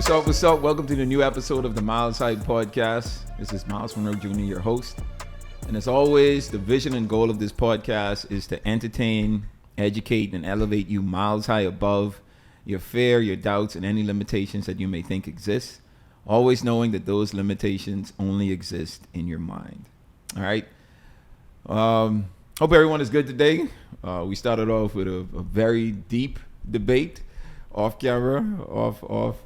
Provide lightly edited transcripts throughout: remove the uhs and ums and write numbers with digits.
What's up? What's up? Welcome to the new episode of the Myles High Podcast. This is Myles Munroe Jr., your host. And as always, the vision and goal of this podcast is to entertain, educate, and elevate you miles high above your fear, your doubts, and any limitations that you may think exist. Always knowing that those limitations only exist in your mind. All right. Hope everyone is good today. We started off with a very deep debate off camera, off.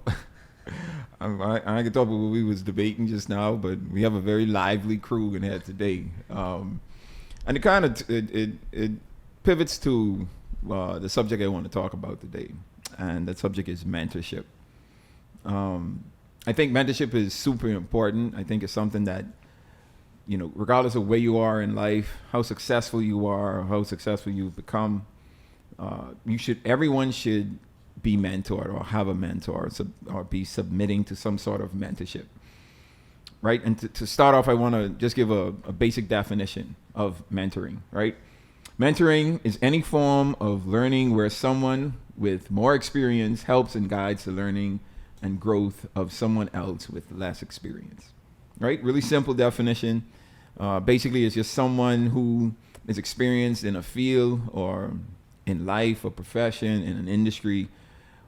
I can talk about what we was debating just now, but we have a very lively crew in here today. And it kind of it pivots to the subject I want to talk about today, and that subject is mentorship. I think mentorship is super important. I think it's something that, you know, regardless of where you are in life, how successful you are, or how successful you've become, everyone should be mentored or have a mentor or be submitting to some sort of mentorship, right? And to start off, I want to just give a basic definition of mentoring, right? Mentoring is any form of learning where someone with more experience helps and guides the learning and growth of someone else with less experience, right? Really simple definition. Basically, it's just someone who is experienced in a field or in life or profession, in an industry,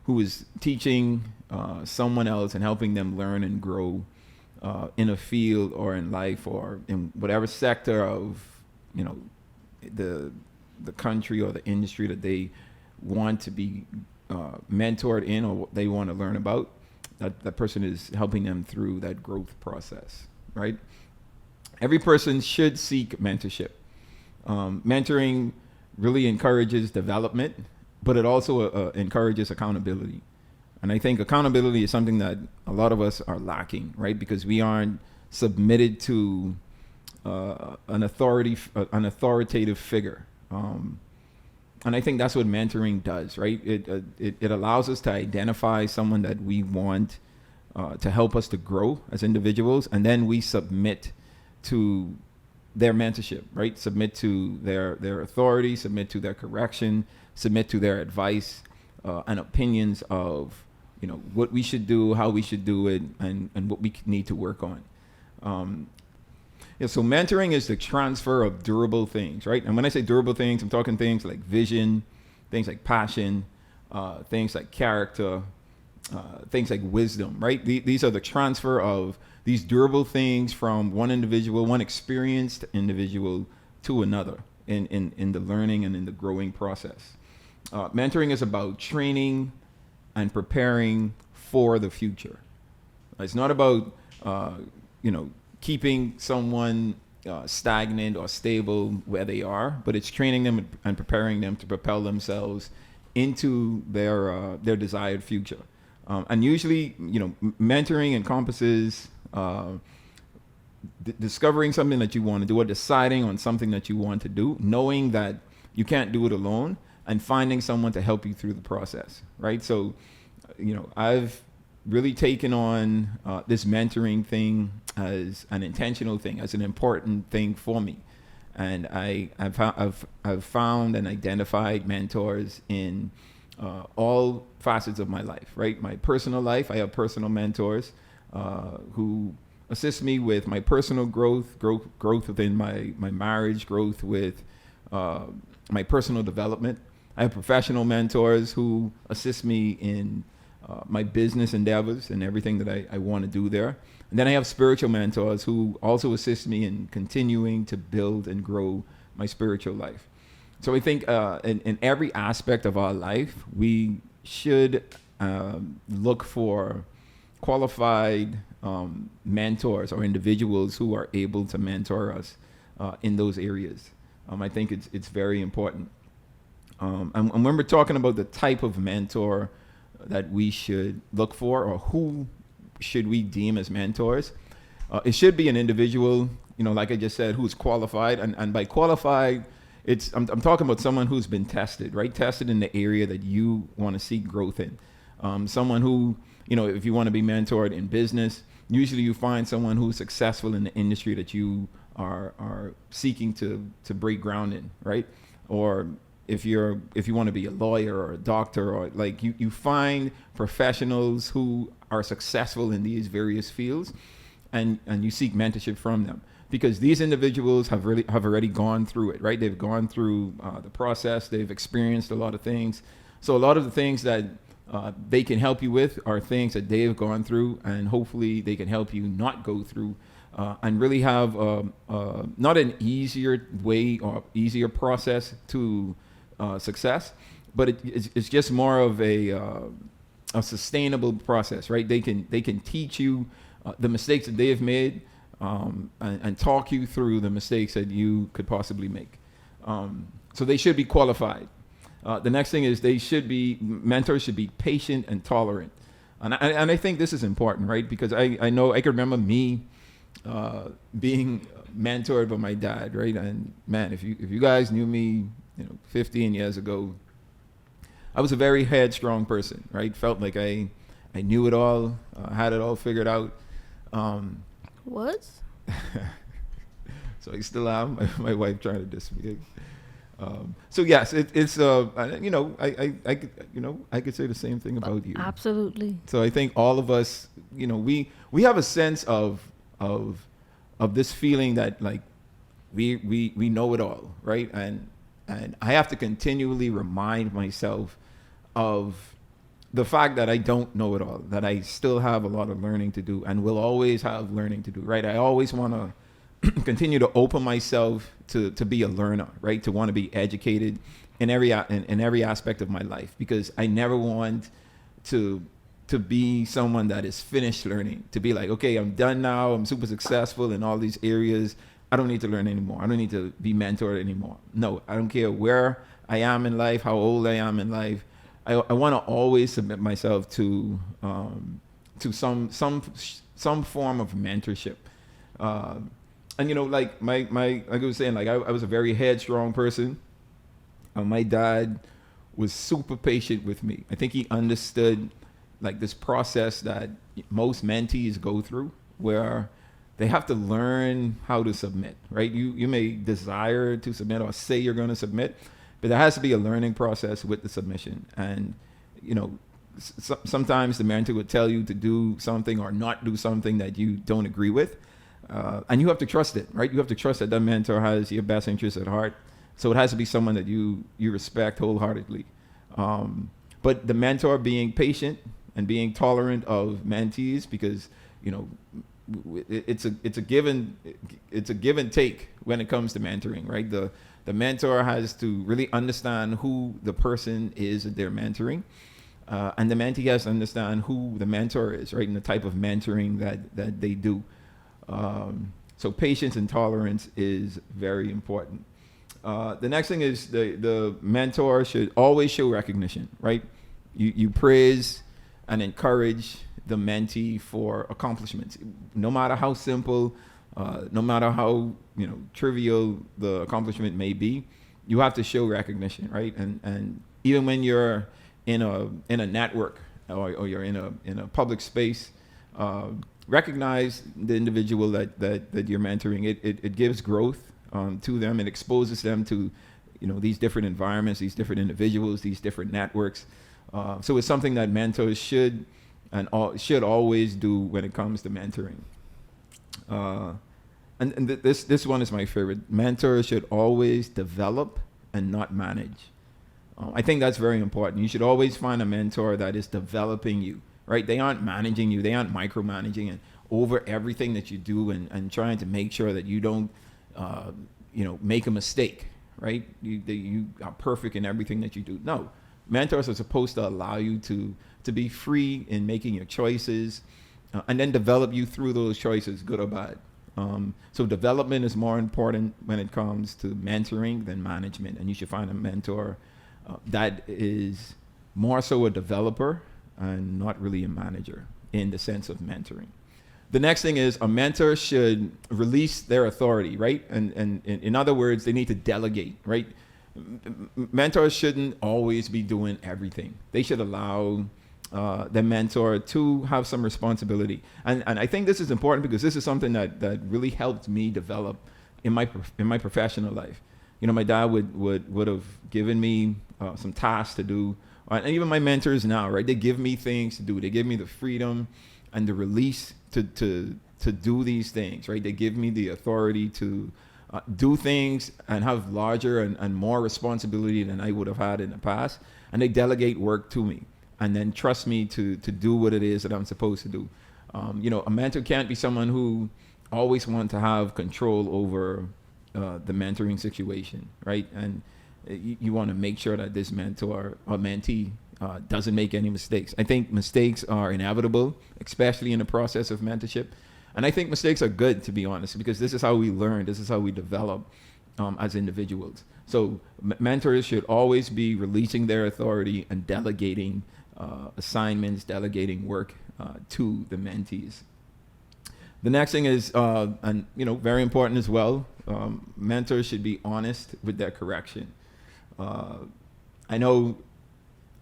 who is teaching someone else and helping them learn and grow in a field or in life or in whatever sector of, you know, the country or the industry that they want to be mentored in or what they want to learn about. That person is helping them through that growth process, right? Every person should seek mentorship. Mentoring really encourages development, but it also encourages accountability. And I think accountability is something that a lot of us are lacking, right? Because we aren't submitted to an authoritative figure. And I think that's what mentoring does, right? It allows us to identify someone that we want to help us to grow as individuals, and then we submit to their mentorship, right? Submit to their authority, submit to their correction, submit to their advice and opinions of, you know, what we should do, how we should do it, and what we need to work on. So mentoring is the transfer of durable things, right? And when I say durable things, I'm talking things like vision, things like passion, things like character, things like wisdom, right? These are the transfer of these durable things from one individual, one experienced individual, to another in the learning and in the growing process. Mentoring is about training and preparing for the future. It's not about, keeping someone stagnant or stable where they are, but it's training them and preparing them to propel themselves into their desired future. And usually, mentoring encompasses discovering something that you want to do or deciding on something that you want to do, knowing that you can't do it alone, and finding someone to help you through the process, right? So, I've really taken on this mentoring thing as an intentional thing, as an important thing for me. And I've found and identified mentors in all facets of my life, right? My personal life, I have personal mentors who assist me with my personal growth within my marriage, growth with my personal development. I have professional mentors who assist me in my business endeavors and everything that I want to do there. And then I have spiritual mentors who also assist me in continuing to build and grow my spiritual life. So I think in every aspect of our life, we should look for qualified mentors or individuals who are able to mentor us in those areas. I think it's very important. And when we're talking about the type of mentor that we should look for, or who should we deem as mentors, it should be an individual, like I just said, who's qualified. And by qualified, I'm talking about someone who's been tested, right? Tested in the area that you want to seek growth in. Someone who, if you want to be mentored in business, usually you find someone who's successful in the industry that you are seeking to break ground in, right? Or if you want to be a lawyer or a doctor, or like you find professionals who are successful in these various fields, and you seek mentorship from them, because these individuals have already gone through it, right? They've gone through the process. They've experienced a lot of things. So a lot of the things that they can help you with are things that they've gone through, and hopefully they can help you not go through, and really have not an easier way or easier process to success, but it's just more of a sustainable process, right? They can teach you the mistakes that they have made, and talk you through the mistakes that you could possibly make. So they should be qualified. The next thing is mentors should be patient and tolerant. And I think this is important, right? Because I know I can remember me being mentored by my dad, right? And man, if you guys knew me, 15 years ago, I was a very headstrong person, right? Felt like I knew it all, had it all figured out. Was? So I still am. My wife trying to diss me. So yes, it's I could say the same thing about you. Absolutely. So I think all of us, we have a sense of this feeling that like we know it all, right? And I have to continually remind myself of the fact that I don't know it all, that I still have a lot of learning to do, and will always have learning to do, right? I always want to continue to open myself to be a learner, right? To want to be educated in every aspect of my life, because I never want to be someone that is finished learning, to be like, okay, I'm done now. I'm super successful in all these areas. I don't need to learn anymore. I don't need to be mentored anymore. No, I don't care where I am in life, how old I am in life. I want to always submit myself to some form of mentorship. And like like I was saying, like I was a very headstrong person. My dad was super patient with me. I think he understood like this process that most mentees go through, where they have to learn how to submit, right? You may desire to submit or say you're going to submit, but there has to be a learning process with the submission. And, sometimes the mentor would tell you to do something or not do something that you don't agree with. And you have to trust it, right? You have to trust that mentor has your best interest at heart. So it has to be someone that you respect wholeheartedly. But the mentor being patient and being tolerant of mentees, because, it's a give and take when it comes to mentoring, right? The mentor has to really understand who the person is that they're mentoring, and the mentee has to understand who the mentor is, right? And the type of mentoring that they do. So patience and tolerance is very important. The next thing is the mentor should always show recognition, right? You praise and encourage the mentee for accomplishments, no matter how simple, no matter how trivial the accomplishment may be. You have to show recognition, right? And even when you're in a network or you're in a public space, recognize the individual that you're mentoring. It gives growth to them. It exposes them to these different environments, these different individuals, these different networks. So it's something that mentors should always do when it comes to mentoring. And this one is my favorite. Mentors should always develop and not manage. I think that's very important. You should always find a mentor that is developing you, right? They aren't managing you. They aren't micromanaging and over everything that you do and trying to make sure that you don't, make a mistake, right? You are perfect in everything that you do. No, mentors are supposed to allow you to be free in making your choices, and then develop you through those choices, good or bad. So development is more important when it comes to mentoring than management, and you should find a mentor that is more so a developer and not really a manager in the sense of mentoring. The next thing is a mentor should release their authority, right? And in other words, they need to delegate, right? Mentors shouldn't always be doing everything. They should allow the mentor to have some responsibility. And I think this is important because this is something that really helped me develop in my professional life. My dad would have given me some tasks to do, and even my mentors now, right? They give me things to do. They give me the freedom and the release to do these things, right? They give me the authority to do things and have larger and more responsibility than I would have had in the past. And they delegate work to me and then trust me to do what it is that I'm supposed to do. A mentor can't be someone who always wants to have control over the mentoring situation, right? And you want to make sure that this mentor or mentee doesn't make any mistakes. I think mistakes are inevitable, especially in the process of mentorship. And I think mistakes are good, to be honest, because this is how we learn. This is how we develop as individuals. So mentors should always be releasing their authority and delegating assignments, delegating work to the mentees. The next thing is, very important as well, mentors should be honest with their correction. I know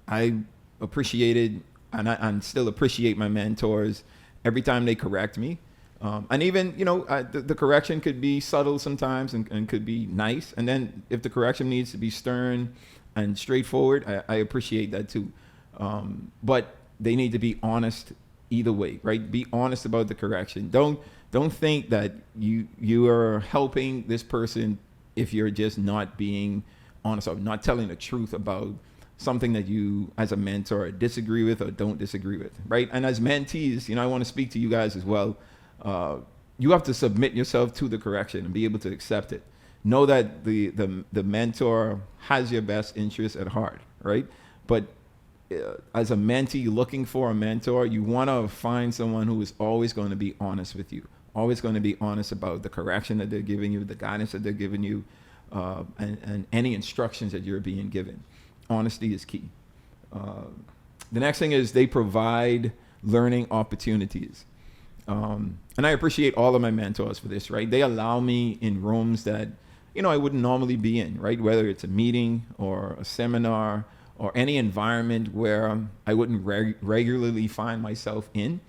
I appreciated and still appreciate my mentors every time they correct me. And even, the correction could be subtle sometimes and could be nice. And then if the correction needs to be stern and straightforward, I appreciate that too. But they need to be honest either way, right? Be honest about the correction. Don't think that you are helping this person if you're just not being honest or not telling the truth about something that you as a mentor disagree with or don't disagree with, right? And as mentees, I want to speak to you guys as well. You have to submit yourself to the correction and be able to accept it. Know that the mentor has your best interest at heart, right? But as a mentee looking for a mentor, you want to find someone who is always going to be honest with you, always going to be honest about the correction that they're giving you, the guidance that they're giving you, and any instructions that you're being given. Honesty is key. The next thing is they provide learning opportunities. And I appreciate all of my mentors for this, right? They allow me in rooms that, I wouldn't normally be in, right? Whether it's a meeting or a seminar or any environment where I wouldn't regularly find myself in.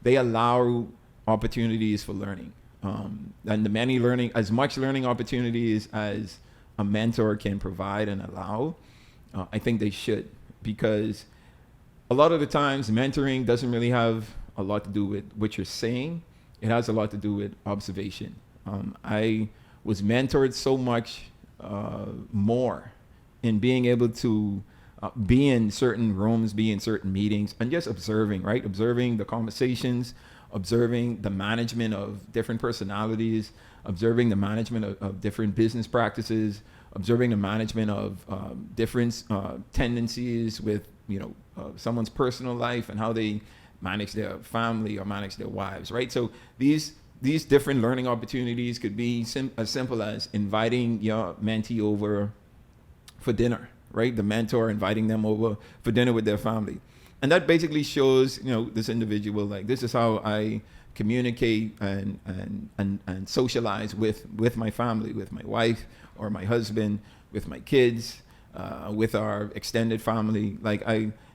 They allow opportunities for learning. And as much learning opportunities as a mentor can provide and allow, I think they should, because a lot of the times mentoring doesn't really have a lot to do with what you're saying. It has a lot to do with observation. I was mentored so much more in being able to be in certain rooms, be in certain meetings, and just observing, right? Observing the conversations, observing the management of different personalities, observing the management of different business practices, observing the management of different tendencies with, someone's personal life and how they manage their family or manage their wives, right? So these different learning opportunities could be as simple as inviting your mentee over for dinner, right? The mentor inviting them over for dinner with their family. And that basically shows, this individual, like, this is how I communicate and socialize with my family, with my wife or my husband, with my kids, with our extended family. Like,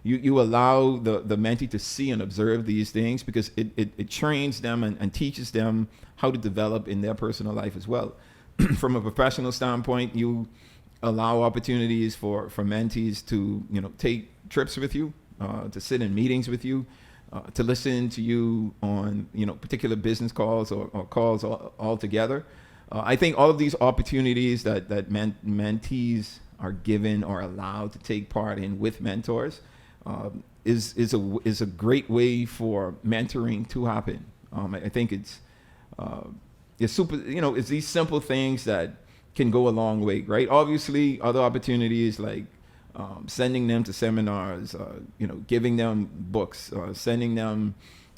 you allow the mentee to see and observe these things, because it trains them and teaches them how to develop in their personal life as well. From a professional standpoint, you allow opportunities for mentees to, take trips with you, to sit in meetings with you, to listen to you on, particular business calls or calls all together. I think all of these opportunities that mentees are given or allowed to take part in with mentors is a great way for mentoring to happen. I think it's super, it's these simple things that can go a long way, right? Obviously, other opportunities like sending them to seminars, giving them books, sending them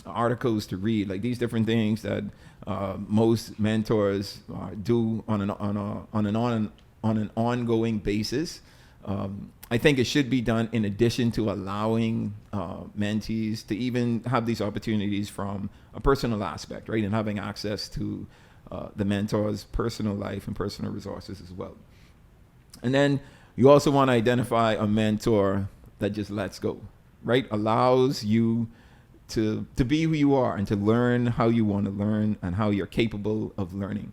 articles to read, like these different things that most mentors do on an ongoing basis. I think it should be done in addition to allowing mentees to even have these opportunities from a personal aspect, right? And having access to the mentor's personal life and personal resources as well. And then you also want to identify a mentor that just lets go, right? Allows you to be who you are and to learn how you want to learn and how you're capable of learning.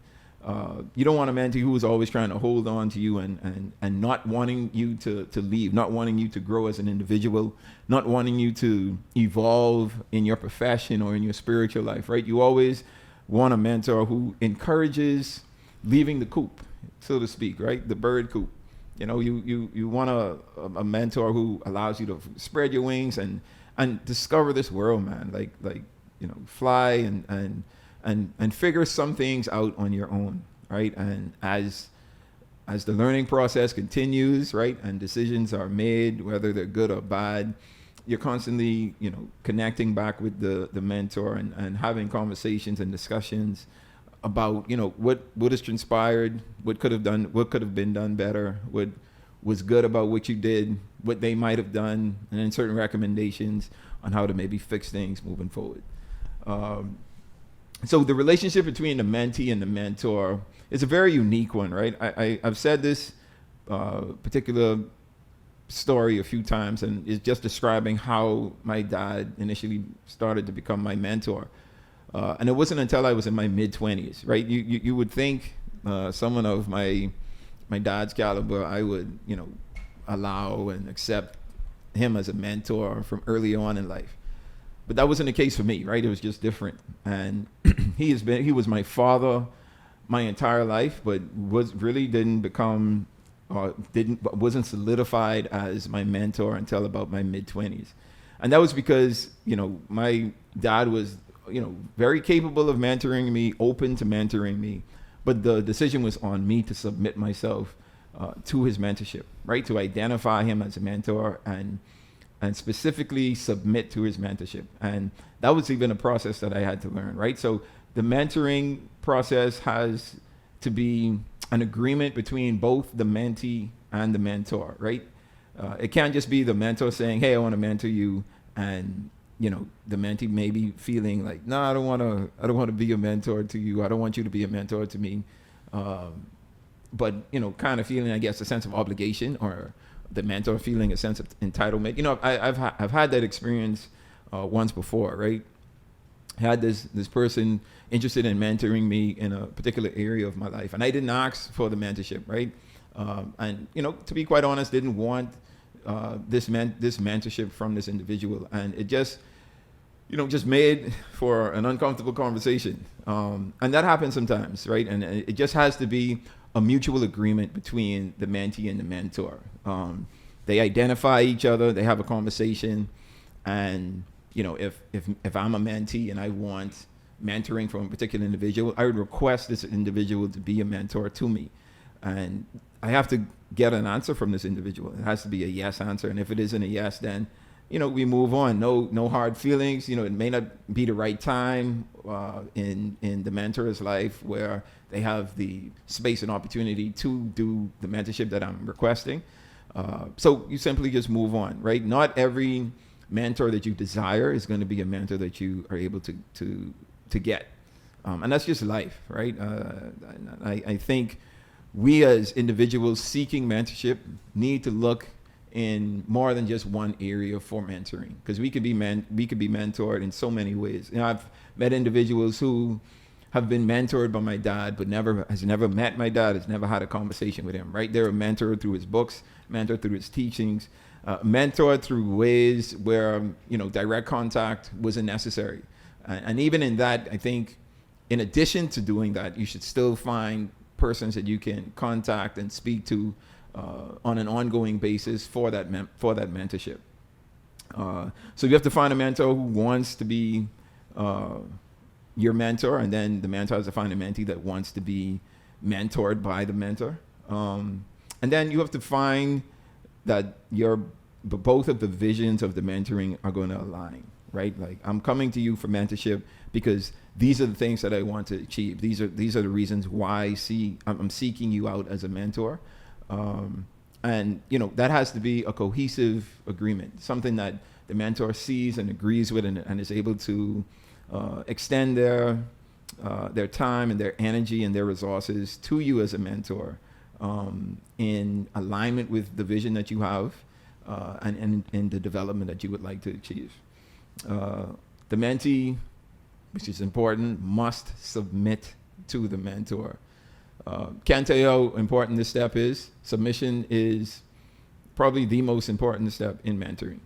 You don't want a mentee who is always trying to hold on to you and not wanting you to leave, not wanting you to grow as an individual, not wanting you to evolve in your profession or in your spiritual life, right? You always want a mentor who encourages leaving the coop, so to speak, right? The bird coop. You know, you want a mentor who allows you to spread your wings and discover this world, man. Like you know, fly and figure some things out on your own, right? And as the learning process continues, right, and decisions are made, whether they're good or bad, you're constantly, you know, connecting back with the mentor and having conversations and discussions about, you know, what has transpired, what could have been done better, what was good about what you did, what they might have done, and then certain recommendations on how to maybe fix things moving forward. So the relationship between the mentee and the mentor is a very unique one, right? I've said this particular story a few times, and it's just describing how my dad initially started to become my mentor. And it wasn't until I was in my mid-20s, right? You would think someone of my dad's caliber, I would, you know, allow and accept him as a mentor from early on in life. But that wasn't the case for me, right? It was just different. And he was my father my entire life, but wasn't solidified as my mentor until about my mid-20s. And that was because, you know, my dad was, you know, very capable of mentoring me, open to mentoring me, but the decision was on me to submit myself to his mentorship, right? To identify him as a mentor and specifically submit to his mentorship. And that was even a process that I had to learn, right? So the mentoring process has to be an agreement between both the mentee and the mentor, right? It can't just be the mentor saying, hey, I want to mentor you, and, you know, the mentee may be feeling like, no, I don't want to be a mentor to you. I don't want you to be a mentor to me. But, you know, kind of feeling, I guess, a sense of obligation, or the mentor feeling a sense of entitlement. You know, I've had that experience once before, right? I had this person interested in mentoring me in a particular area of my life, and I didn't ask for the mentorship, right? And, you know, to be quite honest, didn't want this mentorship from this individual, and it just, you know, just made for an uncomfortable conversation. And that happens sometimes, right? And it just has to be a mutual agreement between the mentee and the mentor. They identify each other, they have a conversation, and, you know, if I'm a mentee and I want mentoring from a particular individual, I would request this individual to be a mentor to me. And I have to get an answer from this individual. It has to be a yes answer. And if it isn't a yes, then, you know, we move on. No hard feelings. You know, it may not be the right time in the mentor's life where they have the space and opportunity to do the mentorship that I'm requesting. So you simply just move on, right? Not every mentor that you desire is going to be a mentor that you are able to get. And that's just life, right? I think we as individuals seeking mentorship need to look in more than just one area for mentoring, because we could be mentored in so many ways. You know, I've met individuals who have been mentored by my dad, but has never met my dad, has never had a conversation with him, right? They're a mentor through his books, mentor through his teachings, mentor through ways where, you know, direct contact wasn't necessary. And even in that, I think in addition to doing that, you should still find persons that you can contact and speak to on an ongoing basis for that mentorship. So you have to find a mentor who wants to be your mentor, and then the mentor has to find a mentee that wants to be mentored by the mentor. And then you have to find that both of the visions of the mentoring are going to align, right? Like, I'm coming to you for mentorship because these are the things that I want to achieve. These are the reasons why I'm seeking you out as a mentor. And, you know, that has to be a cohesive agreement, something that the mentor sees and agrees with, and is able to extend their time and their energy and their resources to you as a mentor, in alignment with the vision that you have, and in the development that you would like to achieve. The mentee, which is important, must submit to the mentor. Can't tell you how important this step is. Submission is probably the most important step in mentoring,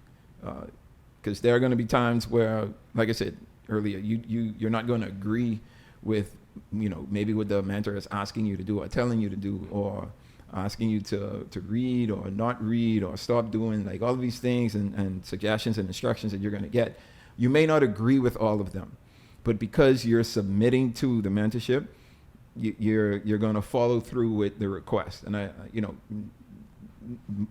because there are going to be times where, like I said earlier, you're not going to agree with, maybe what the mentor is asking you to do or telling you to do, or asking you to read or not read or stop doing, like all of these things and suggestions and instructions that you're going to get. You may not agree with all of them, but because you're submitting to the mentorship, you're going to follow through with the request. And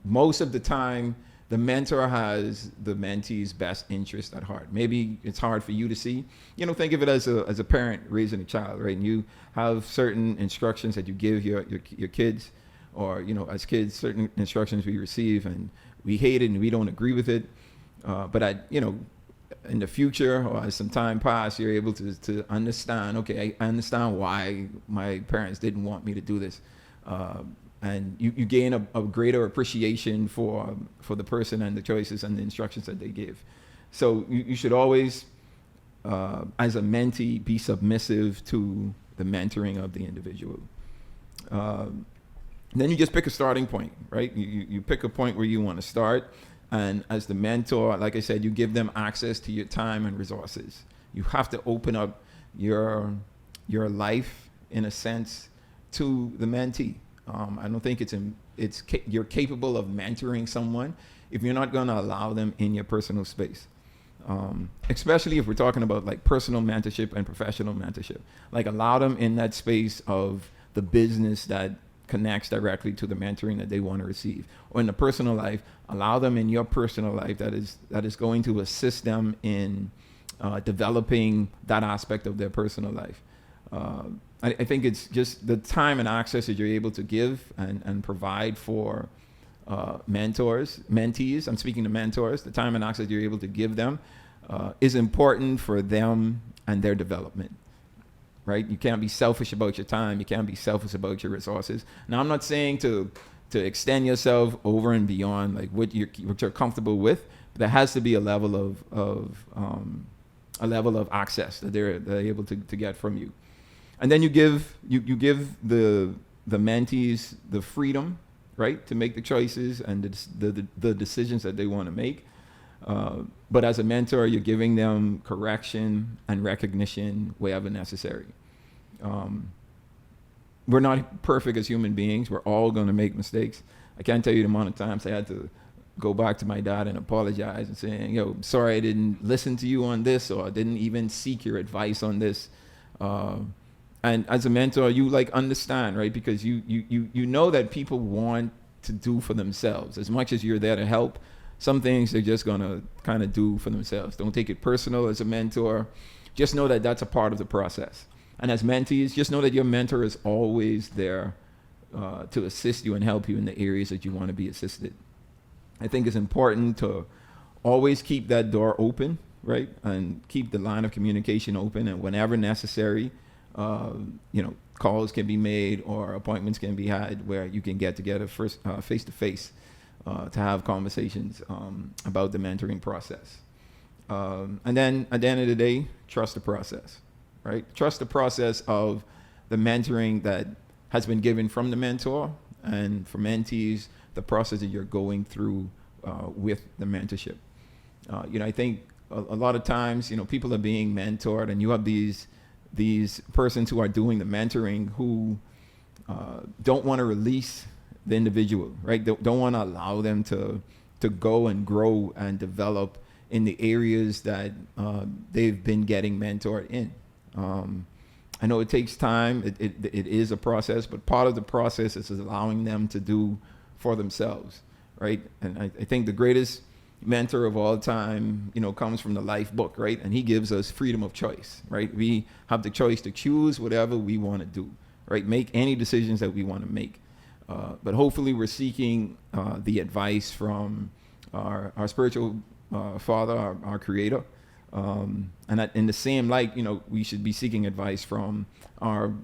most of the time, the mentor has the mentee's best interest at heart. Maybe it's hard for you to see. Think of it as a parent raising a child, right? And you have certain instructions that you give your kids, or as kids, certain instructions we receive and we hate it and we don't agree with it. But in the future, or as some time passes, you're able to understand. Okay, I understand why my parents didn't want me to do this. And you gain a greater appreciation for the person and the choices and the instructions that they give. So you should always, as a mentee, be submissive to the mentoring of the individual. Then you just pick a starting point, right? You pick a point where you want to start. And as the mentor, like I said, you give them access to your time and resources. You have to open up your life, in a sense, to the mentee. I don't think you're capable of mentoring someone if you're not going to allow them in your personal space. Especially if we're talking about like personal mentorship and professional mentorship. Like, allow them in that space of the business that connects directly to the mentoring that they want to receive. Or in the personal life, allow them in your personal life that is going to assist them in developing that aspect of their personal life. I think it's just the time and access that you're able to give and provide for mentees. I'm speaking to mentors. The time and access you're able to give them is important for them and their development. Right? You can't be selfish about your time. You can't be selfish about your resources. Now, I'm not saying to extend yourself over and beyond like what you're comfortable with. But there has to be a level of access that they're able to get from you. And then you give the mentees the freedom, right, to make the choices and the decisions that they want to make. But as a mentor, you're giving them correction and recognition wherever necessary. We're not perfect as human beings. We're all going to make mistakes. I can't tell you the amount of times I had to go back to my dad and apologize and saying, I'm sorry I didn't listen to you on this, or I didn't even seek your advice on this. And as a mentor, you understand, right? Because you know that people want to do for themselves. As much as you're there to help, some things they're just going to kind of do for themselves. Don't take it personal as a mentor. Just know that that's a part of the process. And as mentees, just know that your mentor is always there to assist you and help you in the areas that you want to be assisted. I think it's important to always keep that door open, right? And keep the line of communication open. And whenever necessary, calls can be made or appointments can be had where you can get together first face-to-face to have conversations about the mentoring process. And then at the end of the day, trust the process, right? Trust the process of the mentoring that has been given from the mentor, and for mentees, the process that you're going through with the mentorship. I think a lot of times, people are being mentored, and you have these persons who are doing the mentoring who don't want to release the individual, right? Don't want to allow them to go and grow and develop in the areas that they've been getting mentored in. I know it takes time. It is a process, but part of the process is allowing them to do for themselves, right? And I think the greatest mentor of all time, comes from the life book, right? And he gives us freedom of choice, right? We have the choice to choose whatever we want to do, right? Make any decisions that we want to make. But hopefully we're seeking the advice from our spiritual father, our creator. And that in the same light, we should be seeking advice from our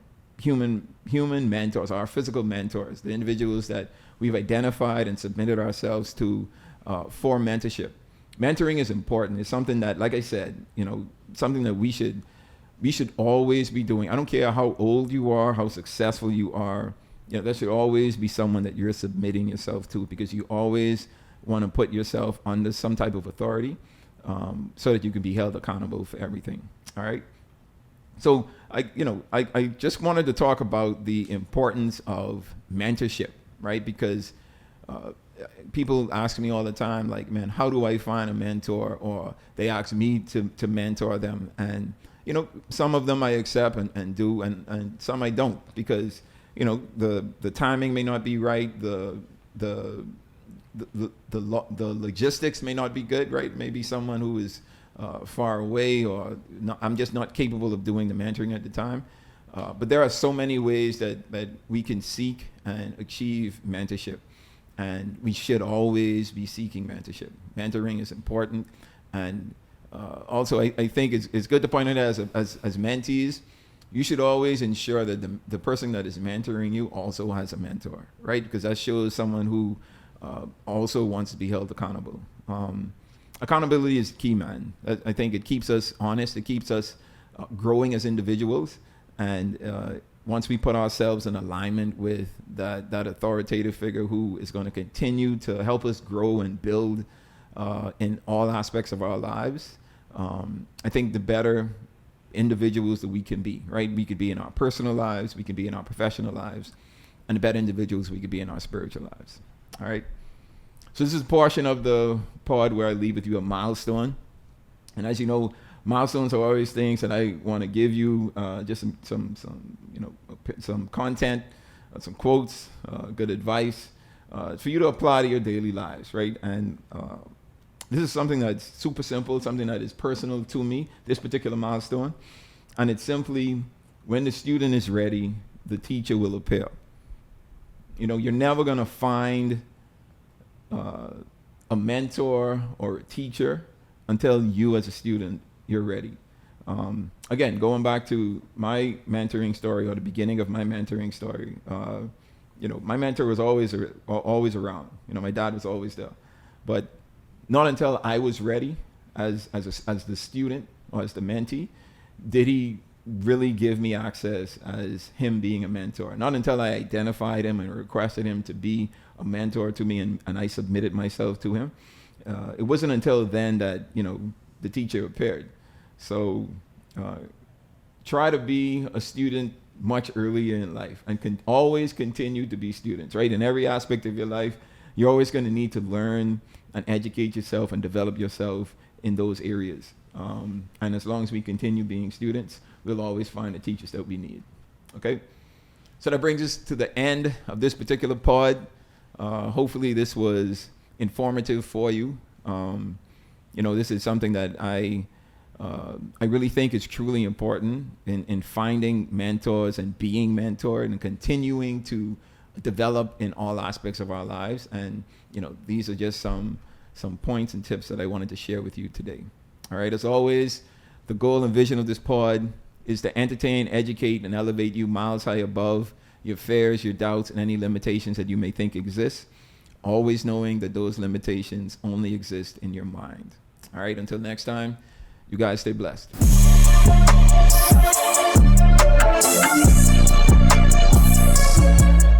human mentors, our physical mentors, the individuals that we've identified and submitted ourselves to for mentorship. Mentoring is important. It's something that, like I said, something that we should we should always be doing. I don't care how old you are, how successful you are. You know, that should always be someone that you're submitting yourself to, because you always want to put yourself under some type of authority, so that you can be held accountable for everything. All right. So I just wanted to talk about the importance of mentorship, right? Because people ask me all the time, like, man, how do I find a mentor? Or they ask me to mentor them. And, you know, some of them I accept and do, and some I don't, because, you know, the timing may not be right. The logistics may not be good, right? Maybe someone who is far away, or I'm just not capable of doing the mentoring at the time. But there are so many ways that we can seek and achieve mentorship. And we should always be seeking mentorship. Mentoring is important. And also, I think it's good to point out as mentees, you should always ensure that the person that is mentoring you also has a mentor, right? Because that shows someone who also wants to be held accountable. Accountability is key, man. I think it keeps us honest. It keeps us growing as individuals. And once we put ourselves in alignment with that authoritative figure who is going to continue to help us grow and build in all aspects of our lives, I think the better individuals that we can be, right? We could be in our personal lives, we could be in our professional lives, and the better individuals we could be in our spiritual lives. All right. So this is a portion of the pod where I leave with you a milestone. And as you know, milestones are always things that I want to give you, just some content, some quotes, good advice for you to apply to your daily lives, right? And this is something that's super simple, something that is personal to me, this particular milestone. And it's simply, when the student is ready, the teacher will appear. You know, you're never going to find a mentor or a teacher until you as a student, you're ready. Again, going back to my mentoring story, or the beginning of my mentoring story, my mentor was always around. You know, my dad was always there. But not until I was ready as the student or as the mentee did he really give me access as him being a mentor. Not until I identified him and requested him to be a mentor to me, and I submitted myself to him. It wasn't until then that, the teacher appeared. So try to be a student much earlier in life, and can always continue to be students, right? In every aspect of your life, you're always going to need to learn and educate yourself and develop yourself in those areas. And as long as we continue being students, we'll always find the teachers that we need. Okay? So that brings us to the end of this particular pod. Hopefully this was informative for you. This is something that I really think is truly important in finding mentors and being mentored and continuing to develop in all aspects of our lives. And, these are just some points and tips that I wanted to share with you today. All right. As always, the goal and vision of this pod is to entertain, educate, and elevate you miles high above your fears, your doubts, and any limitations that you may think exist, always knowing that those limitations only exist in your mind. All right. Until next time, you guys stay blessed.